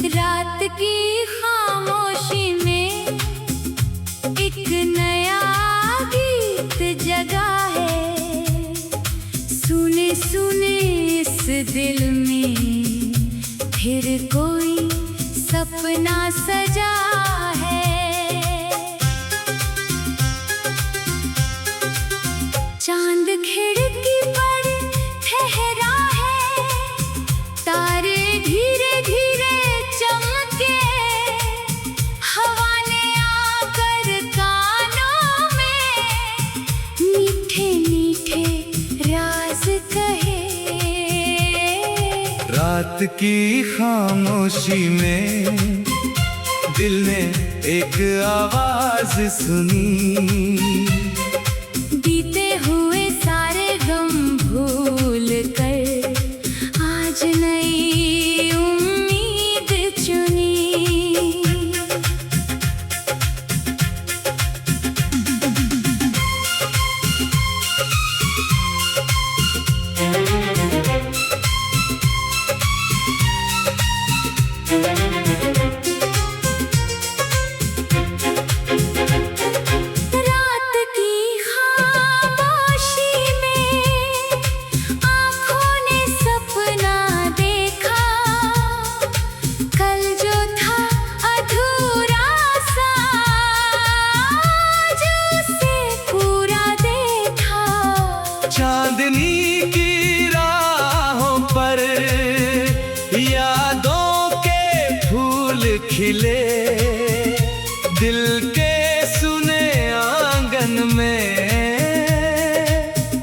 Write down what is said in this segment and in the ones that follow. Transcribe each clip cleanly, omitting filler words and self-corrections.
रात की खामोशी में एक नया गीत जगा है। सुने सुने इस दिल में फिर कोई सपना सजा है। चांद खिड़की पर ठहरा है, तारे धीरे धीरे चमके, हवा ने आकर कानों में मीठे मीठे राज कहे। रात की खामोशी में दिल ने एक आवाज सुनी, बीते हुए सारे गम भूल कर आज नई उम्मीद चुनी। चांदनी की राहों पर यादों के फूल खिले, दिल के सुने आंगन में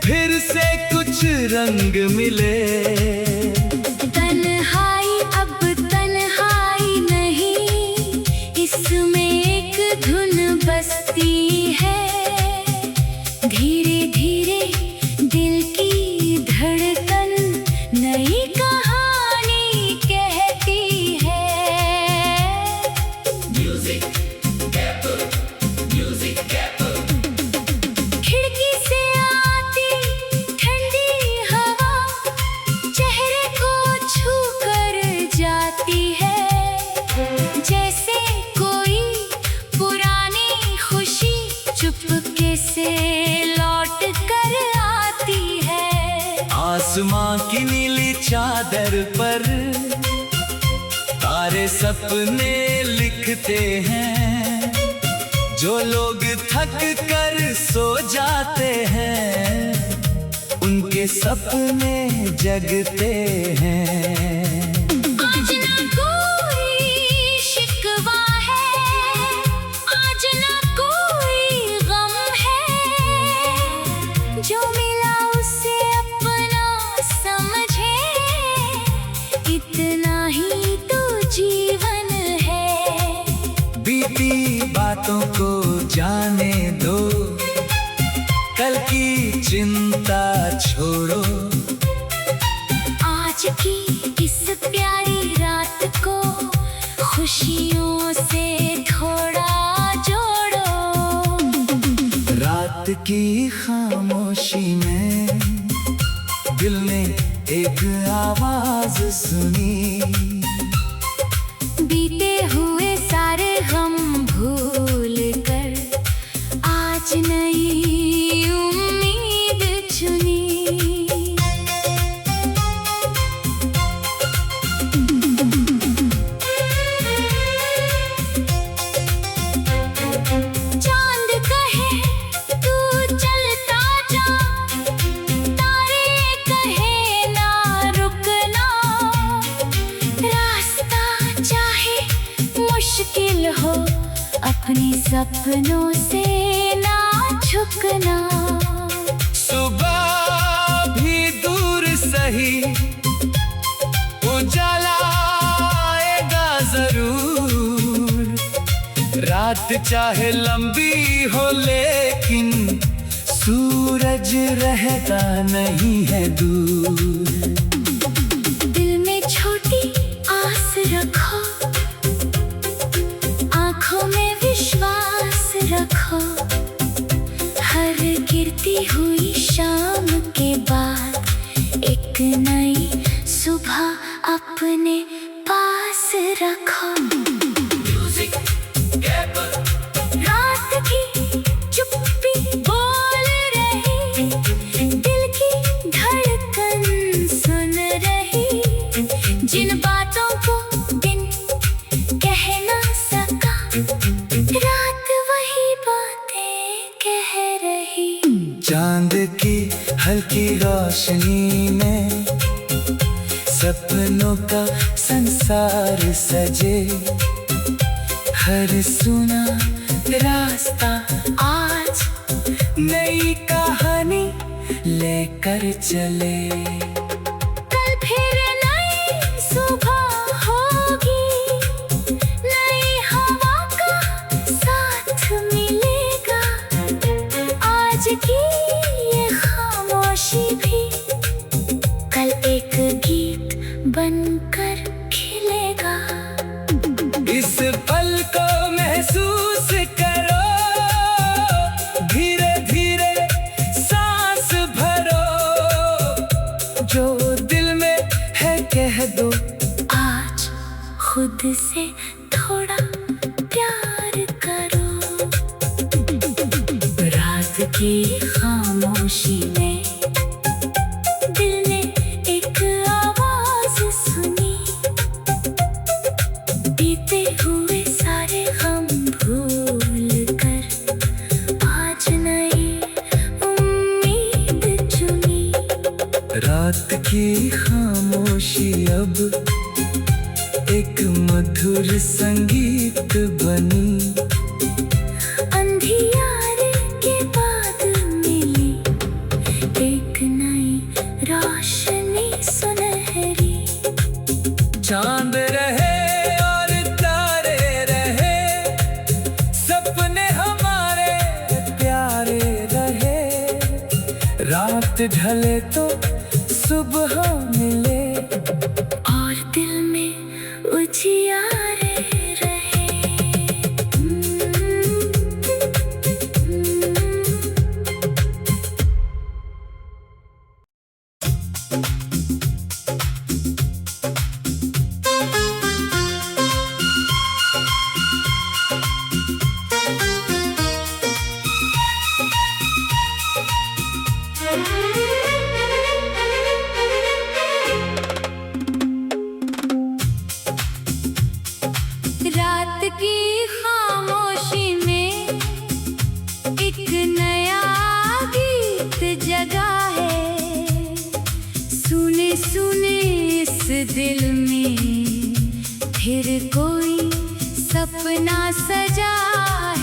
फिर से कुछ रंग मिले। तन्हाई अब तन्हाई नहीं, इसमें एक धुन बसती है। धीरे धीरे दिल की धड़कन नई कहानी कहती है। म्यूजिक कैपल, म्यूजिक कैपल। खिड़की से आती ठंडी हवा चेहरे को छू कर जाती है, जैसे कोई पुरानी खुशी चुपके से लौट कर आती है। आसमां की नीली चादर पर तारे सपने लिखते हैं, जो लोग थक कर सो जाते हैं उनके सपने जगते हैं। आज ना कोई शिकवा है, आज ना कोई गम है, जो मिला उसे अपना समझे, इतना ही तो जीवन है। बीती बातों को जाने दो, कल की चिंता छोड़ो। आज की इस प्यारी रात को खुशियों से थोड़ा जोड़ो। रात की खामोशी में दिल ने एक आवाज सुनी, बीते हुए सारे गम भूल कर आज नई उम्मीद चुनी। चांद कहे तू चलता जा, तारे कहे ना रुकना, रास्ता चाहे मुश्किल हो, अपने सपनों से ना झुकना। सुबह भी दूर सही उजाला आएगा जरूर, रात चाहे लंबी हो लेकिन सूरज रहता नहीं है दूर। दिल में छोटी आस रखो, आंखों में विश्वास रखो। हर गिरती हुई शाम के बाद एक नई सुबह अपने पास रखो। रात की चुप्पी बोल रही, दिल की धड़कन सुन रही। जिन बातों को दिन कह ना सका, रात वही बातें कह रही। चांद की हल्की रोशनी में सपनों का संसार सजे। हर सुना रास्ता आज नई कहानी लेकर चले। कल फिर नई सुबह होगी, नई हवा का साथ मिलेगा। आज की ये खामोशी भी कल एक गीत बनकर खिलेगा। इस पल को महसूस करो, धीरे धीरे सांस भरो। जो दिल में है कह दो, आज खुद से थोड़ा प्यार करो। रात की खामोशी में दिल ने एक आवाज सुनी। बीते हुए सारे गम भूल कर आज नई उम्मीद चुनी। रात की खामोशी अब एक मधुर संगीत बनी। अंधियारे के बाद मिली एक नई रोशनी सुनहरी। चांद रहे और तारे रहे, सपने हमारे प्यारे रहे। रात ढले तो सुबह मिले, और दिल में उजियारे रहे। रात की खामोशी में एक नया गीत जगा है। सुने सुने इस दिल में फिर कोई सपना सजा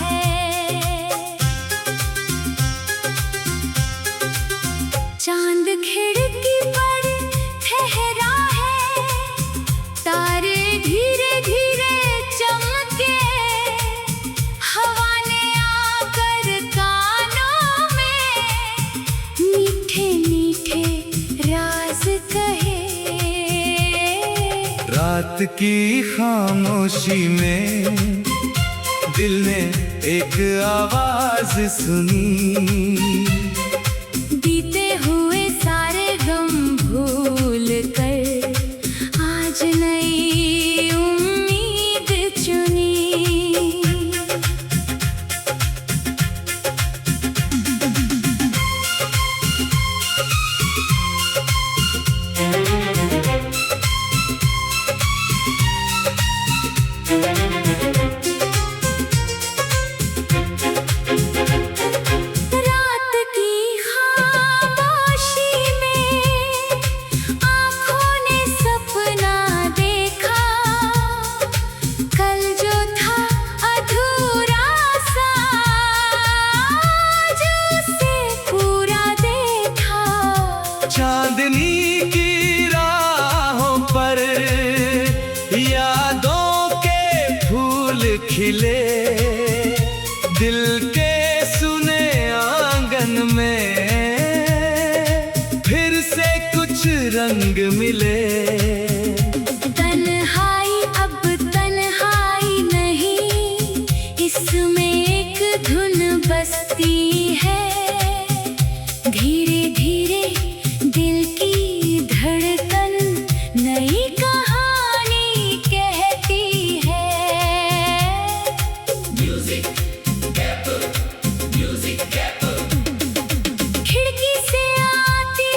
है। चांद खिड़की पर ठहरा है, तारे धीरे धीरे चमके। हवा ने आकर कानों में मीठे मीठे राज कहे। रात की खामोशी में दिल ने एक आवाज सुनी। बीते हुए सारे गम भूल कर आज नई उम्मीद चुनी। रात रंग मिले। तन्हाई अब तन्हाई नहीं, इसमें एक धुन बजती है। धीरे धीरे दिल की धड़कन नई कहानी कहती है। खिड़की से आती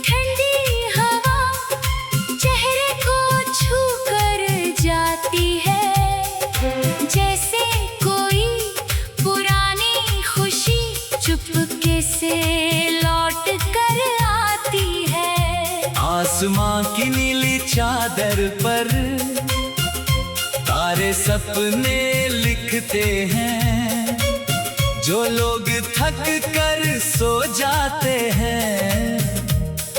ठंडी हवा चेहरे को छू कर जाती है। जैसे कोई पुरानी खुशी चुपके से लौट कर आती है। आसमां की नीली चादर पर तारे सपने लिखते हैं। जो लोग थक कर सो जाते हैं,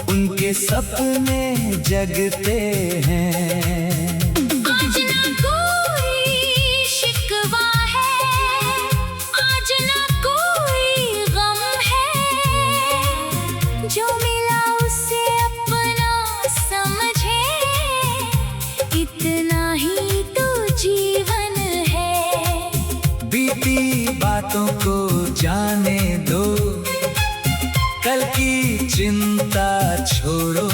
उनके सपने जगते हैं। आज ना कोई शिकवा है, आज ना कोई गम है। जो मिला उसे अपना समझे, इतना ही तो जीवन है। बीती बातों को जाने दो, कल की चिंता छोड़ो।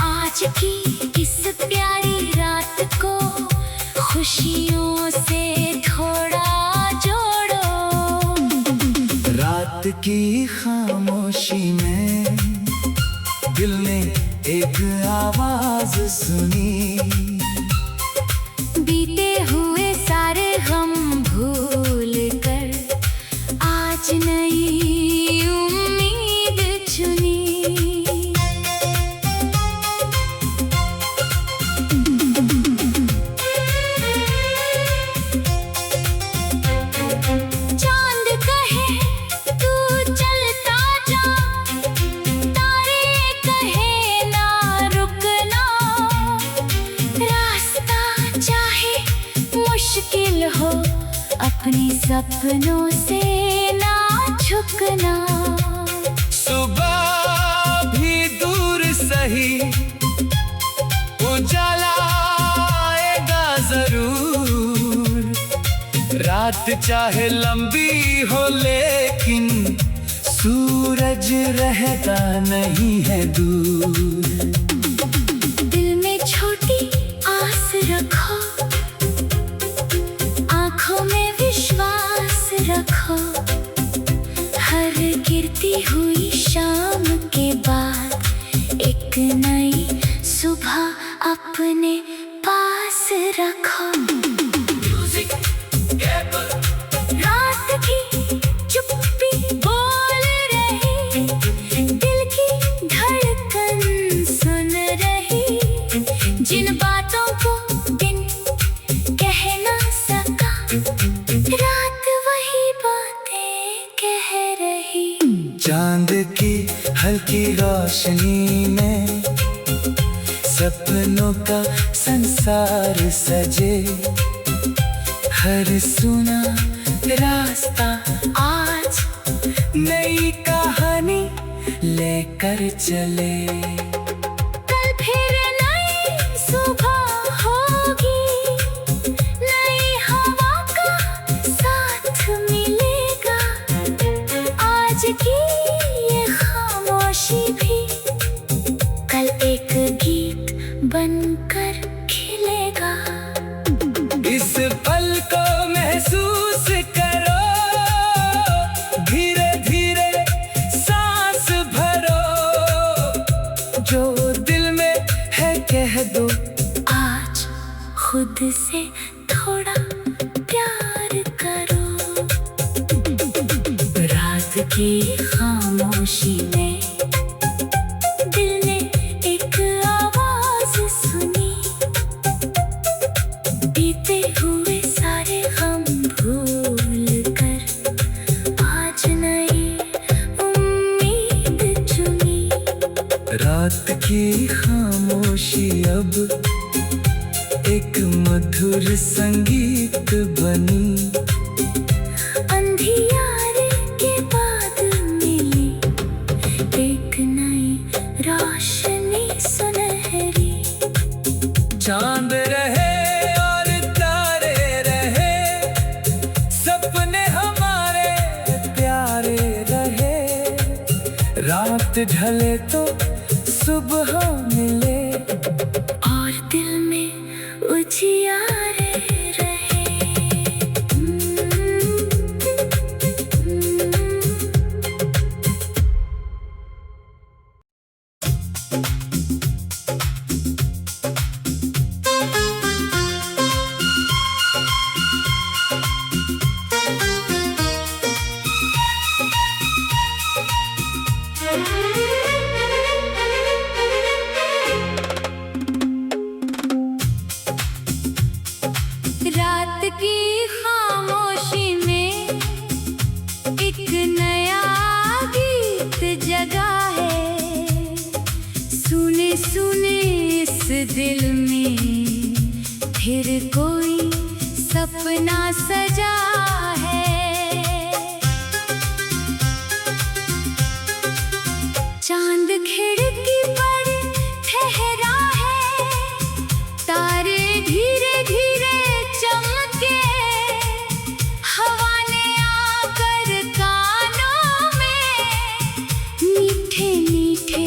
आज की इस प्यारी रात को खुशियों से थोड़ा जोड़ो। रात की खामोशी में दिल ने एक आवाज सुनी। बीते हुए सारे गम भूल कर आज नई उम्मीद चुनी। चांद कहे तू चलता जा, तारे कहे ना रुकना। रास्ता चाहे मुश्किल हो, अपने सपनों से ना झुकना। सुबह भी दूर सही, उजाला आएगा जरूर। रात चाहे लंबी हो, लेकिन सूरज रहता नहीं है दूर। दिल में छोटी आस रखो, आँखों में विश्वास रखो। हर गिरती हुई शाम के बाद एक नई सुबह अपने पास रखो। रात की चुप्पी बोल रही, दिल की धड़कन सुन रही। जिन बातों को दिन कह ना सका, रात वही बातें कह रही। चांद की हल्की रोशनी में सपनों का संसार सजे। हर सुना रास्ता आज नई कहानी लेकर चले। कल फिर नई सुबह होगी, नई हवा का साथ मिलेगा। आज की ये खामोशी भी कल एक गीत बनकर खिलेगा। इस पल को महसूस करो, धीरे धीरे सांस भरो। जो दिल में है कह दो, आज खुद से थोड़ा प्यार करो। रात की खामोशी में दिल ने एक आवाज सुनी। बीते हुए सारे गम भूल कर आज नई उम्मीद चुनी। रात की खामोशी अब एक मधुर संगीत बनी। अंधियारे के बाद मिली एक नई रात। रात ढले तो सुबह मिले और दिल में उजियारे रहे। रात की खामोशी में एक नया गीत जगा है। सुने सुने इस दिल में फिर कोई सपना सजा है। चांद खिड़की पर ठहरा है, तारे धीरे धीरे चमके, हवा ने आकर कानों में मीठे मीठे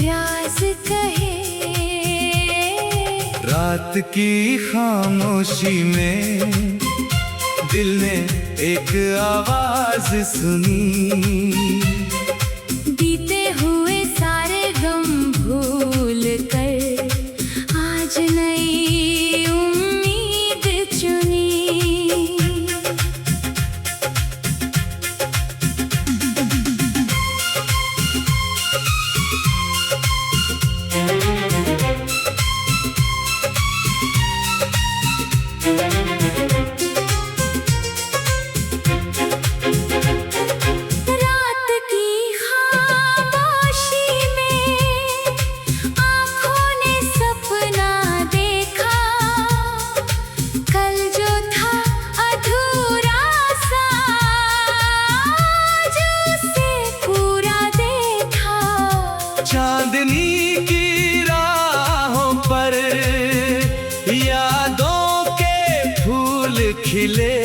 राज कहे। रात की खामोशी में दिल ने एक आवाज सुनी, बीते हुए सारे गम भूल कर आज नई उम्मीद चुनी। रात की खामोशी में आँखों ने सपना देखा, कल जो था अधूरा सा आज उसे पूरा देखा। चांदनी की राहों पर यादों के फूल खिले,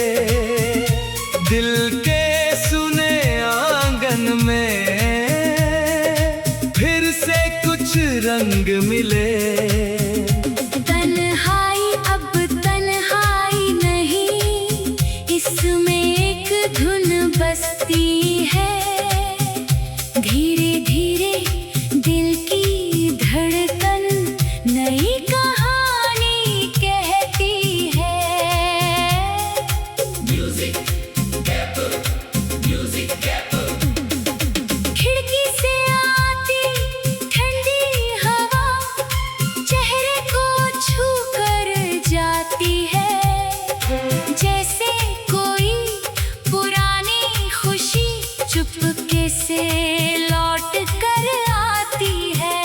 दिल के सुने आंगन में फिर से कुछ रंग मिले। तन्हाई अब तन्हाई नहीं, इसमें एक धुन बजती है। धीरे धीरे दिल की धड़कन नई कहानी कहती है। खिड़की से आती ठंडी हवा चेहरे को छू कर जाती है। जैसे कोई पुरानी खुशी चुपके से लौट कर आती है।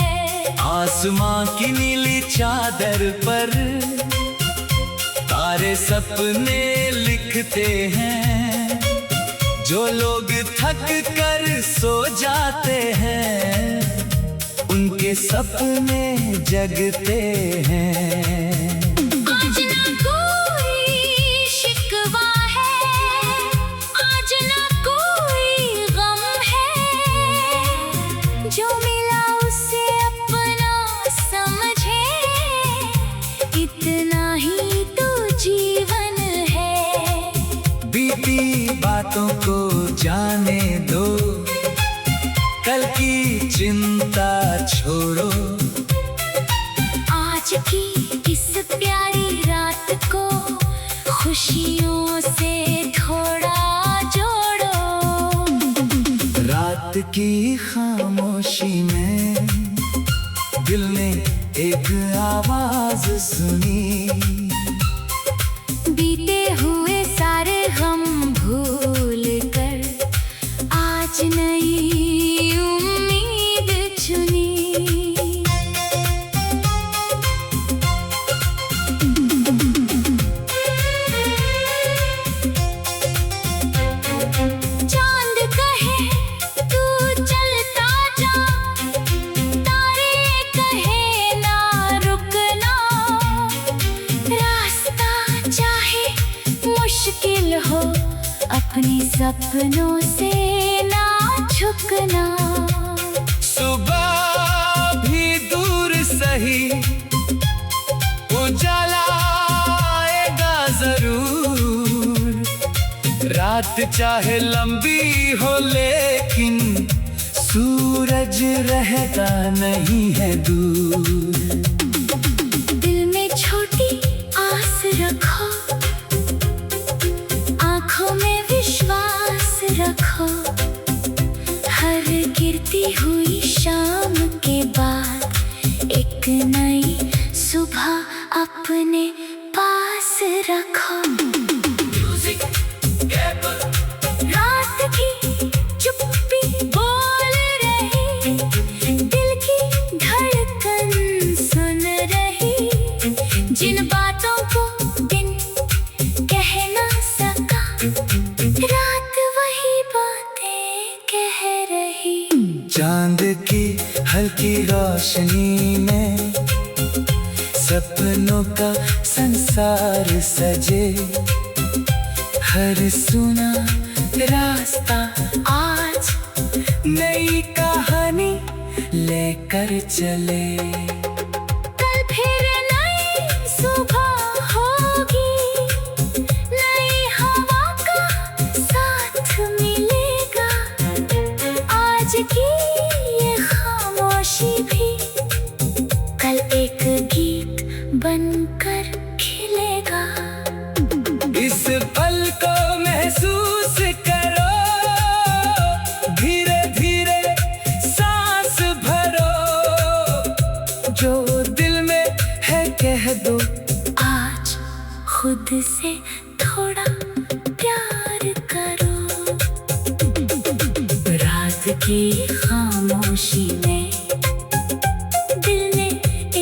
आसमां की नीली चादर पर तारे सपने लिखते हैं, जो लोग थक कर सो जाते हैं उनके सपने जगते हैं। आज ना कोई शिकवा है, आज ना कोई गम है, जो मिला उसे अपना समझे, इतना ही तो जीवन है। बीती बातों को जाने दो, कल की चिंता छोड़ो। आज की इस प्यारी रात को खुशियों से थोड़ा जोड़ो। रात की खामोशी में दिल ने एक आवाज सुनी, बीते हुए सारे गम भूल कर आज नई उम्मीद चुनी। चांद कहे तू चलता जा, तारे कहे ना रुकना, रास्ता चाहे मुश्किल हो अपने सपनों से ना झुकना। रात चाहे लंबी हो लेकिन सूरज रहता नहीं है दूर। दिल में छोटी आस रखो, आंखों में विश्वास रखो। हर गिरती हुई शाम के बाद एक नई सुबह अपने पास रखो। रात की चुप्पी बोल रही, दिल की धड़कन सुन रही। जिन बातों को दिन कह ना सका, रात वही बातें कह रही। चांद की हल्की रोशनी में सपनों का संसार सजे। हर सुना रास्ता आज नई कहानी लेकर चले। कल फिर नई सुबह होगी, नई हवा का साथ मिलेगा। आज की ये खामोशी भी कल एक गीत बनकर खिलेगा। इस पल को महसूस करो, धीरे धीरे सांस भरो। जो दिल में है कह दो, आज खुद से थोड़ा प्यार करो। रात की खामोशी में दिल ने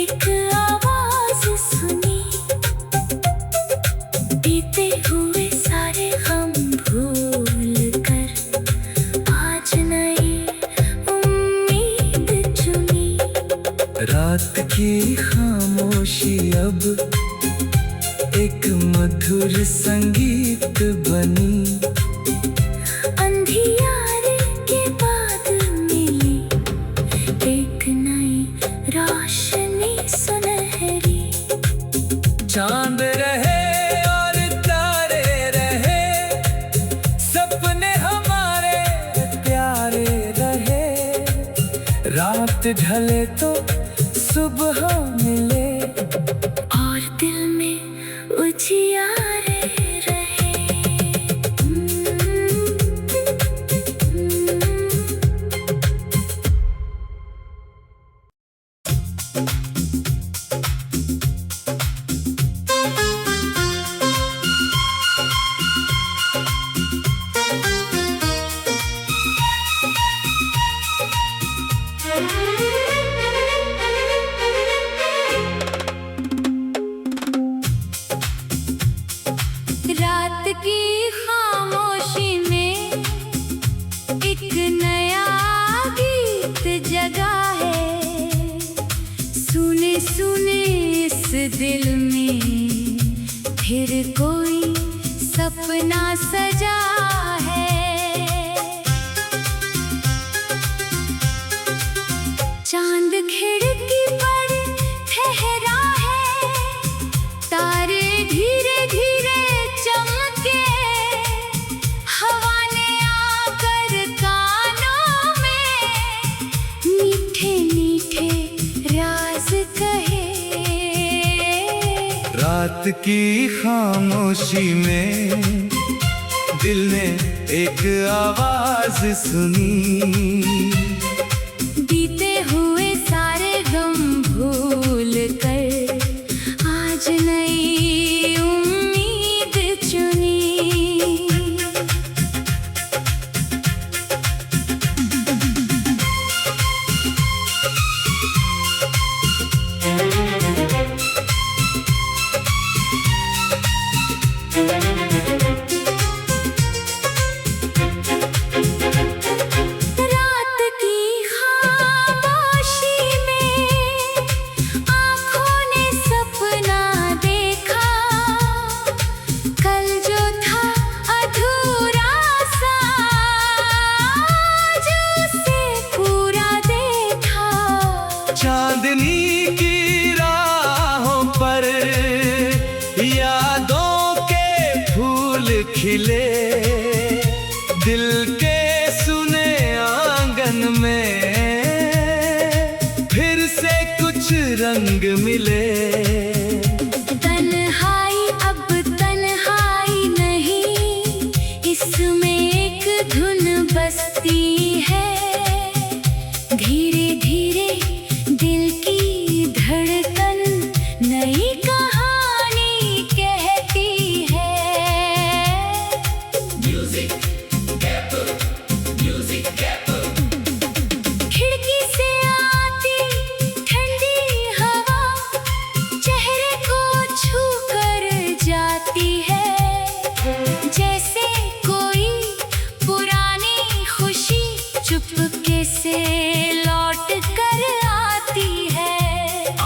एक आवाज सुनी। बीते हुए सारे गम भूल कर आज नई उम्मीद चुनी। रात की खामोशी अब एक मधुर संगीत बनी। अंधियारे के बाद मिली एक नई रोशनी सुनहरी। चांद रहे और तारे रहे, सपने हमारे प्यारे रहे। रात ढले तो सुबह मिले, और दिल में उजियारे रहे। रात की खामोशी में एक नया गीत जगा है। सुने सुने इस दिल में फिर कोई सपना सजा है। चांद खिड़की पर ठहरा है, तारे धीरे धीरे चमके। हवा ने आकर कानों में मीठे मीठे राज कहे। रात की खामोशी में दिल ने एक आवाज सुनी। बीते हुए सारे गम भूल कर आज नई उम्मीद चुनी। रात मिले। तन्हाई अब तन्हाई नहीं, इसमें एक धुन बजती है। धीरे धीरे दिल की धड़कन नई कहानी कहती है। खिड़की से आती ठंडी हवा चेहरे को छू कर जाती है। जैसे कोई पुरानी खुशी चुपके से लौट कर आती है।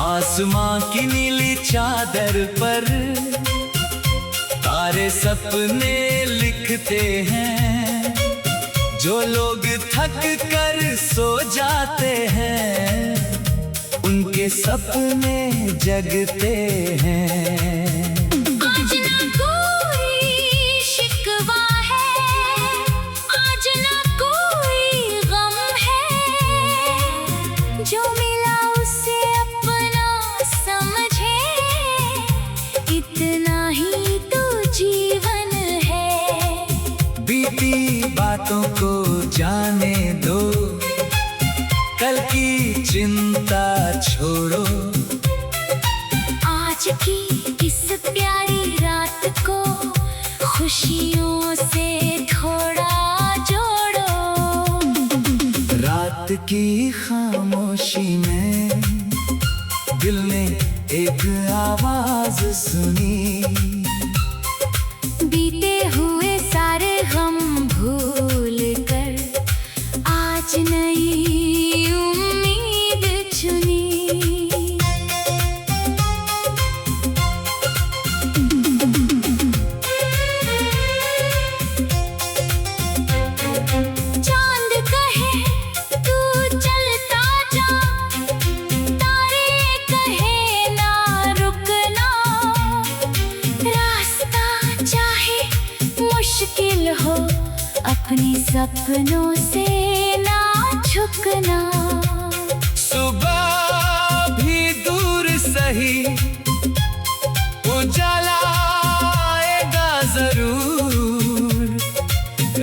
आसमां की नीली चादर पर तारे सपने लिखते हैं। जो लोग थक कर सो जाते हैं, उनके सपने जगते हैं। आज ना कोई शिकवा है, आज ना कोई गम है। जो मिला उसे अपना समझे, इतना ही तो जीवन है। बीती बातों को जाने दो, कल की चिंता छोड़ो। आज की इस प्यारी रात को खुशियों से थोड़ा जोड़ो। रात की खामोशी में दिल ने एक आवाज सुनी। बीते हुए सारे गम भूल कर आज नई उम्मीद चुनी। चांद कहे तू चलता जा, तारे कहे ना रुकना। रास्ता चाहे मुश्किल हो, अपने सपनों से ना झुकना। सुबह भी दूर सही, उजाला आएगा जरूर।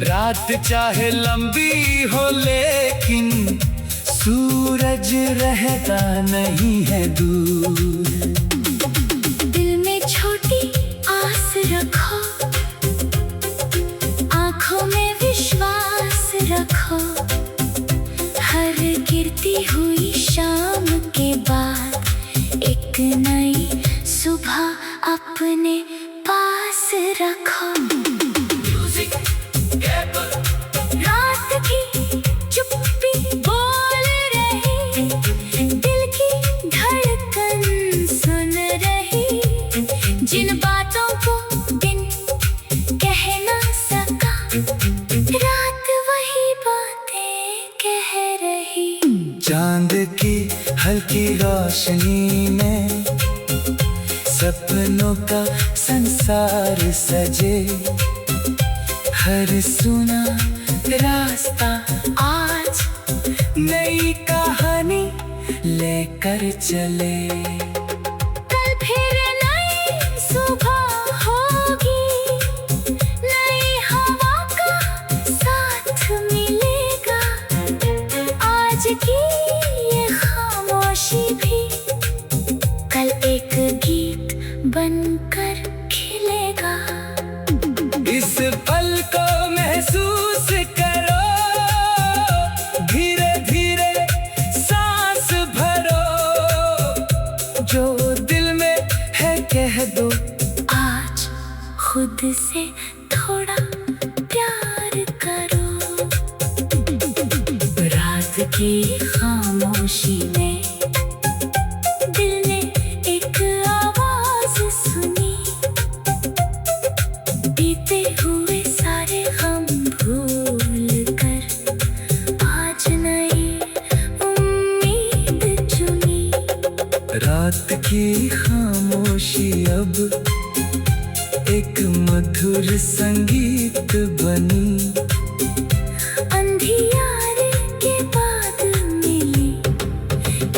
रात चाहे लंबी हो, लेकिन सूरज रहता नहीं है दूर। दिल में छोटी आस रखो, आँखों में विश्वास रखो। हर गिरती हुई शाम के बाद एक नई सुबह अपने पास रखो। रात की चुप्पी बोल रही, दिल की धड़कन सुन रही। जिन बातों को दिन कह ना सका, रात वही बातें कह रही। चांद की हल्की रोशनी में सपनों का संसार सजे। हर सुना रास्ता आज नई कहानी लेकर चले। कल फिर नई सुबह होगी, नई हवा का साथ मिलेगा। आज की ये खामोशी भी कल एक गीत बनकर खिलेगा। इस पल को महसूस करो, धीरे धीरे सांस भरो। जो दिल में है कह दो, आज खुद से थोड़ा प्यार करो। रात की खामोशी में दिल ने एक आवाज सुनी। बीते हुए सारे गम भूल कर आज नई उम्मीद चुनी। रात की खामोशी अब एक मधुर संगीत बनी। अंधियारे के बाद मिली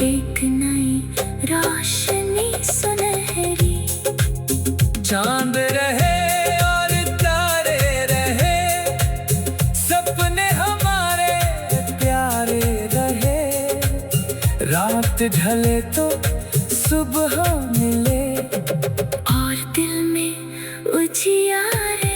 एक नई रोशनी। रात ढले तो सुबह मिले और दिल में उजियारे।